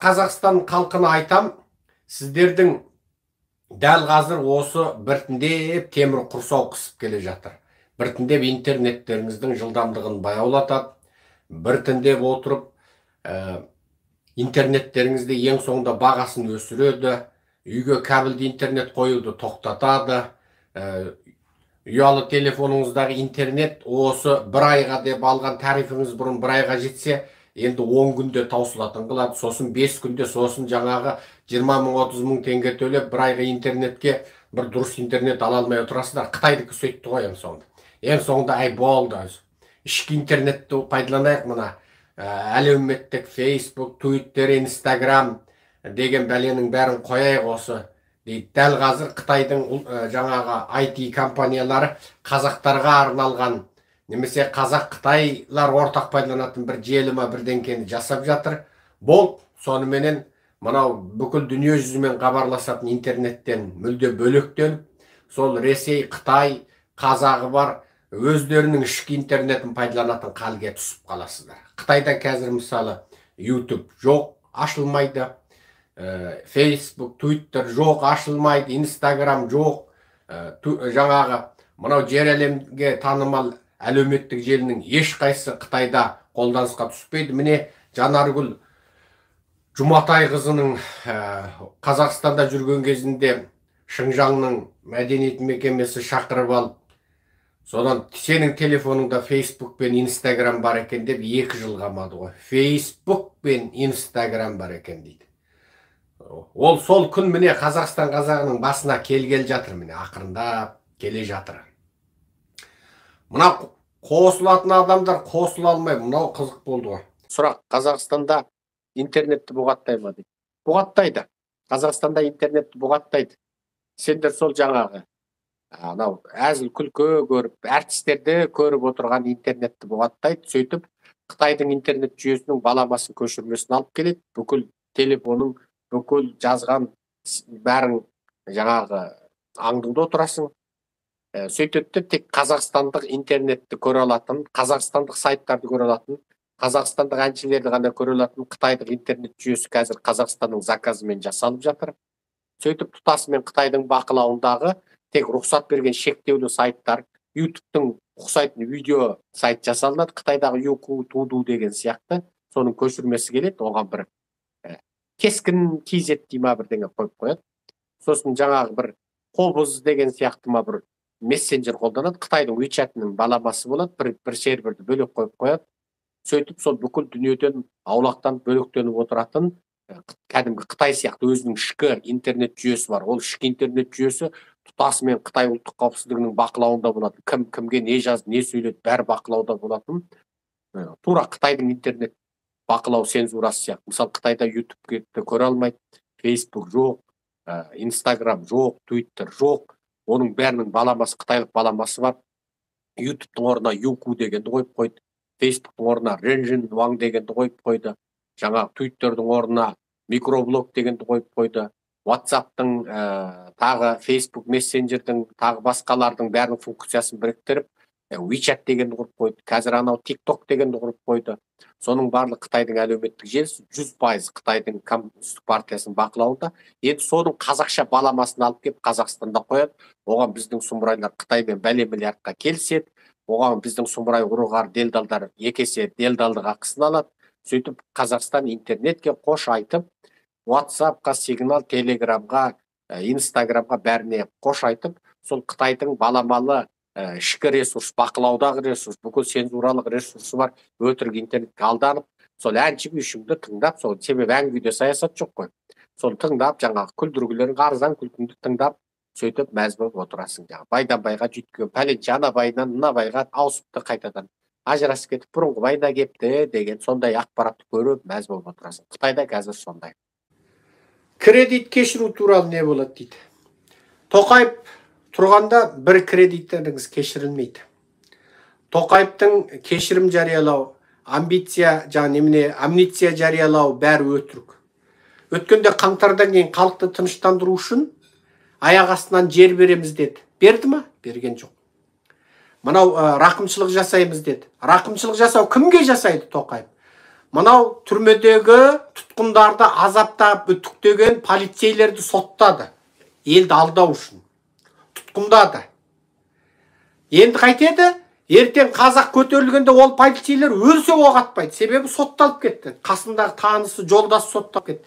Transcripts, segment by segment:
Қазақстан халқына айтам, сіздердің дәл қазір осы біртіндеп темір құрсау қысып келе жатыр. Біртіндеп интернеттеріңіздің жылдамдығын баяулатады, біртіндеп отырып интернеттеріңізде ең соңында бағасын өсіреді, үйге кабельді интернет қоюды тоқтатады, ұялы телефоныңыздағы интернет осы бір айға деп алған тарифіңіз бұрын бір айға жетсе, енді 10 күнде таусылатын қылады, сосын 5 күнде, сосын жаңағы 20 мың 30 мың теңге төлеп бір айға интернетке бір дұрыс интернет ала алмай отырасыздар. Қытайдікі сөйтті ғой ең соңында ай болды. Ішкі интернетті пайдаланайық, мына әлеуметтік Facebook, Twitter, Instagram деген бәленің бәрін қояйық осы дейді. Дәл қазір Қытайдың жаңағы IT компаниялары қазақтарға арналған немесе қазақ-қытайлар ортақ пайдаланатын бір желі ма бірдеңкені жасап жатыр. Бұл соныменен мынау бүкіл дүние жүзімен хабарласатын интернеттен мүлде бөлектеніп, сол Ресей, Қытай, қазағы бар өздерінің ішкі интернетін пайдаланатын халге түсіп қаласыздар. Қытайда қазір мысалы YouTube жоқ, ашылмайды, Facebook, Twitter жоқ, ашылмайды, Instagram жоқ, жаңағы мынау жер әлемге танымал әлеуметтік желінің ешқайсысы Қытайда қолданысқа түспейді. Міне Жанаргүл Жұматай-қызының Қазақстанда жүрген кезінде Шыңжаңның мәдениет мекемесі шақырып алып, содан сенің телефоныңда Facebook пен Instagram бар екен деп 2 жыл қамады ғой. Facebook пен Instagram бар екен дейді. Ол сол күн міне Қазақстан қазағының басына келгел жатыр, міне ақырында келе жатыр. Мына қосылатын адамдар қосыла алмай, мынау қызық болды ғой. Сұрақ: Қазақстанда интернетті бұғаттай ма дейді. Бұғаттайды. Қазақстанда интернетті бұғаттайды. Сендер сол жаңағы анау әзіл күлкі көріп, әртістерді көріп отырған интернетті бұғаттайды. Сөйтіп Қытайдың интернет жүйесінің баламасын көшірмесін алып келеді. Бүкіл телефоның, бүкіл жазған бәрін жаңағы аңдуда отырасың. Сөйтіп тек қазақстандық интернетті көре алатын, қазақстандық сайттарды көре алатын, қазақстандық әншілерді ғана көре алатын Қытайдың интернет жүйесі қазір Қазақстанның заказымен жасалып жатыр. Сөйтіп тұтасымен Қытайдың бақылауындағы тек рұқсат берген шектеулі сайттар, YouTube-тың ұқсайтын видео сайт жасалынады. Қытайдағы Youku, Tudu деген сияқты соның көшірмесі келеді, оған бір кескін KZ дейма бірдеңе қойып қояды. Сосын жаңағы бір қобыз деген сияқты ма бір мессенджер қолданады. Қытайдың WeChat-ның баламасы болады, бір серверді бөлек қойып қояды. Сөйтіп сол бүкіл дүниеден аулақтан бөлектеніп отыратын кәдімгі Қытай сияқты өзінің ішкі интернет жүйесі бар. Ол ішкі интернет жүйесі тұтасымен Қытай ұлттық қауіпсіздігінің бақылауында болады. Кім кімге не жазды, не сөйледі, бәрі бақылауда болатын. Тура Қытайдың интернет бақылау цензурасы сияқты. Мысалы Қытайда YouTube-ті көре алмайды, Facebook жоқ, Instagram жоқ, Twitter жоқ. Оның бәрінің баламасы, Қытайлық баламасы бар. YouTube-тың орнына Youku дегенді қойып қойды. Facebook-тың орнына Renjin Wang дегенді қойып қойды. Жаңағы Twitter-дің орнына Microblog дегенді қойып қойды. WhatsApp-тың, тағы Facebook Messenger-дің, тағы басқалардың бәрінің функциясын біріктіріп, WeChat дегенді құрып қойды. Қазір анау TikTok дегенді құрып қойды. Соның барлық Қытайдың әлеуметтік желісі 100% Қытайдың Коммунистік партиясының бақылауында. Енді соның қазақша баламасын алып келіп Қазақстанда қояды. Оған біздің сұмырайлар Қытаймен бәле миллиардқа келіседі. Оған біздің сұмырай ұрығар делдалдар екесе делдалдық ақысын алады. Сөйтіп Қазақстан интернетке қош айтып, WhatsApp-қа, Signal, Telegram-ға, Instagram-ға бәріне қош айтып, сол Қытайдың баламалы ішкі ресурс, бақылаудағы ресурс, бүкіл цензуралық ресурсы бар өтірік интернетке алданып, сол әнші күйшіңді тыңдап, сол себебі әңгімеде саясат жоқ қой. Сол тыңдап, жаңағы күлдіргілерін, арзан күлкіңді тыңдап, сөйтіп мәз болып отырасың. Байдан байға жүйткіген, пәленші ана байынан мына байға ауысыпты, қайтадан ажырасып кетіп, бұрынғы байда кепті деген сондай ақпаратты көріп мәз болып отырасың. Қытайда қазір сондай. Кредит кешіру туралы не болады дейді. Тоқаев тұрғанда бір кредиттеріңіз кешірілмейді. Тоқаевтың кешірім жариялау, амнистия жариялау бәрі өтірік. Өткенде қаңтардан кейін халықты тыныштандыру үшін аяқ астынан жер береміз деді. Берді ма? Берген жоқ. Мынау рақымшылық жасаймыз деді. Рақымшылық жасау кімге жасайды Тоқаев? Мынау түрмедегі тұтқындарды азаптап үтіктеген полицейлерді соттады. Елді алдау үшін. Тұтқындады. Енді қайтеді? Ертең қазақ көтерілгенде ол полицейлер өлсе оқ атпайды. Себебі сотталып кетті. Қасындағы танысы, жолдасы сотталып кетті.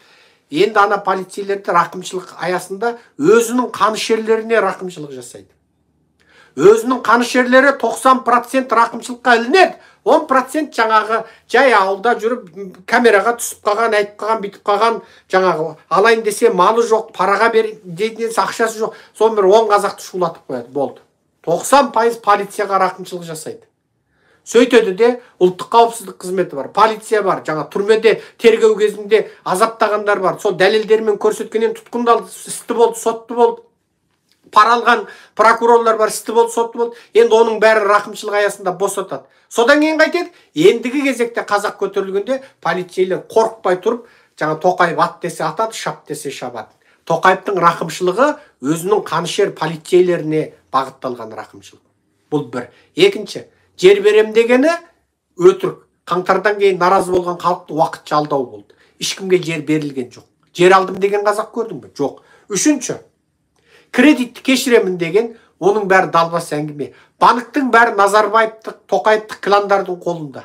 Енді ана полицейлерді рақымшылық аясында өзінің қанішерлеріне рақымшылық жасайды. Өзінің қанішерлері 90% рақымшылыққа ілінеді. 10% жаңағы жай ауылда жүріп камераға түсіп қалған, айтып қалған, битіп қалған, жаңағы алайын десе малы жоқ, параға бер дейтін ақшасы жоқ. Соны бір 10 қазақты шулатып қояды, болды. 90% полицияға рақымшылық жасайды. Сөйтеді де ұлттық қауіпсіздік қызметі бар, полиция бар, жаңа түрмеде тергеу кезінде азаптағандар бар. Сол дәлелдермен көрсеткеннен тұтқындалды, істі болды, сотты болды. Пара алған прокурорлар бар, істі болды, сотты болды. Енді оның бәрі рақымшылық аясында босатады. Содан кейін қайтеді? Ендігі кезекте қазақ көтерілгенде полицейлер қорықпай тұрып, жаңа Тоқаев ат десе атады, шап десе шабады. Тоқаевтың рақымшылығы өзінің қанішер полицейлеріне бағытталған рақымшылық. Бұл бір. Екінші, жер берем дегені өтірік. Қаңтардан кейін наразы болған халықты уақытша алдау болды. Ешкімге жер берілген жоқ. Жер алдым деген қазақ көрдің бе? Жоқ. Үшінші, кредитті кешіремін деген, оның бәрі далбас әңгіме. Банктың бәрі Назарбаевтық, Тоқаевтық кландардың қолында.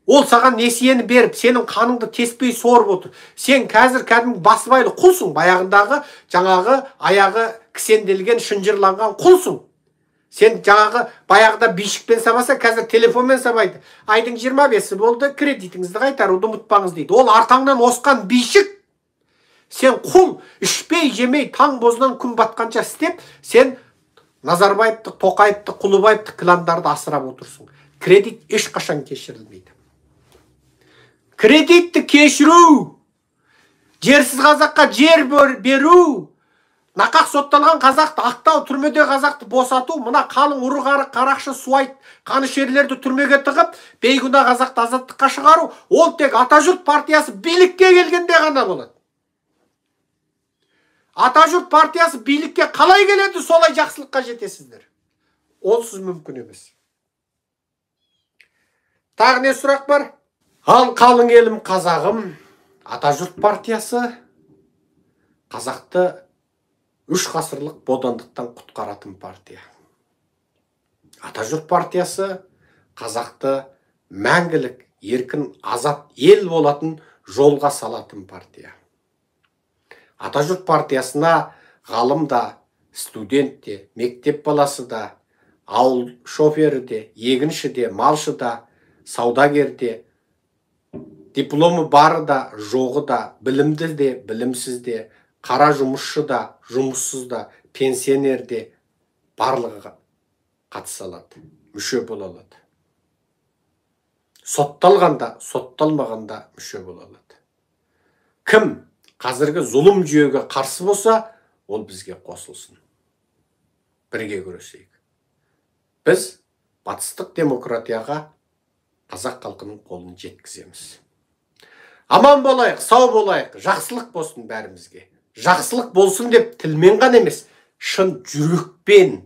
Ол саған несиені беріп, сенің қаныңды теспей сорып отыр. Сен қазір кәдімгі басыбайлы құлсың, баяғындағы жаңағы аяғы кісенделген, шынжырланған құлсың. Сен жаңағы баяғыда бишікпен сабаса, қазір телефонмен сабайды. Айдың 25-і болды, кредитіңізді қайтаруды ұмытпаңыз дейді. Ол артаңнан осқан бишік. Сен құл, ішпей, жемей, таң бозынан күн батқанша істеп, сен Назарбаевтық, Тоқаевтық, Құлыбаевтық кландарды асырап отырсың. Кредит ешқашан кешірілмейді. Кредитті кешіру, жерсіз қазаққа жер беру, нақақ сотталған қазақты ақтау, түрмеде қазақты босату, мына қалың ұры-қары қарақшы суайт қанішерлерді түрмеге тығып, бейгүнә қазақты азаттыққа шығару, ол тек Атажұрт партиясы билікке келгенде ғана болады. Атажұрт партиясы билікке қалай келеді, солай жақсылыққа жетесіздер. Онсыз мүмкін емес. Тағы не сұрақ бар? Ал қалың елім қазағым, Атажұрт партиясы қазақты 3 ғасырлық бодандықтан құтқаратын партия. Атажұрт партиясы қазақты мәңгілік, еркін, азат ел болатын жолға салатын партия. Атажұрт партиясына ғалым да, студент де, мектеп баласы да, ауыл шофері де, егінші де, малшы да, саудагер де, дипломы бары да, жоғы да, білімді де, білімсіз де, қара жұмысшы да, жұмыссыз да, пенсионер де барлығы қатыса алады, мүше бола алады. Сотталғанда, сотталмағанда мүше бола алады. Кім қазіргі зұлым жүйеге қарсы болса, ол бізге қосылсын. Бірге күресейік. Біз батыстық демократияға қазақ халқының қолын жеткіземіз. Аман болайық, сау болайық, жақсылық болсын бәрімізге. Жақсылық болсын деп тілмен ғана емес, шын жүрекпен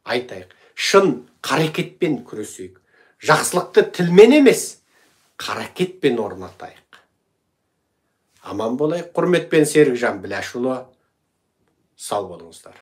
айтайық, шын қарекетпен күресейік. Жақсылықты тілмен емес, қарекетпен орнатайық. Аман болайық, құрметпен Серікжан Біләшұлы, сау болыңыздар.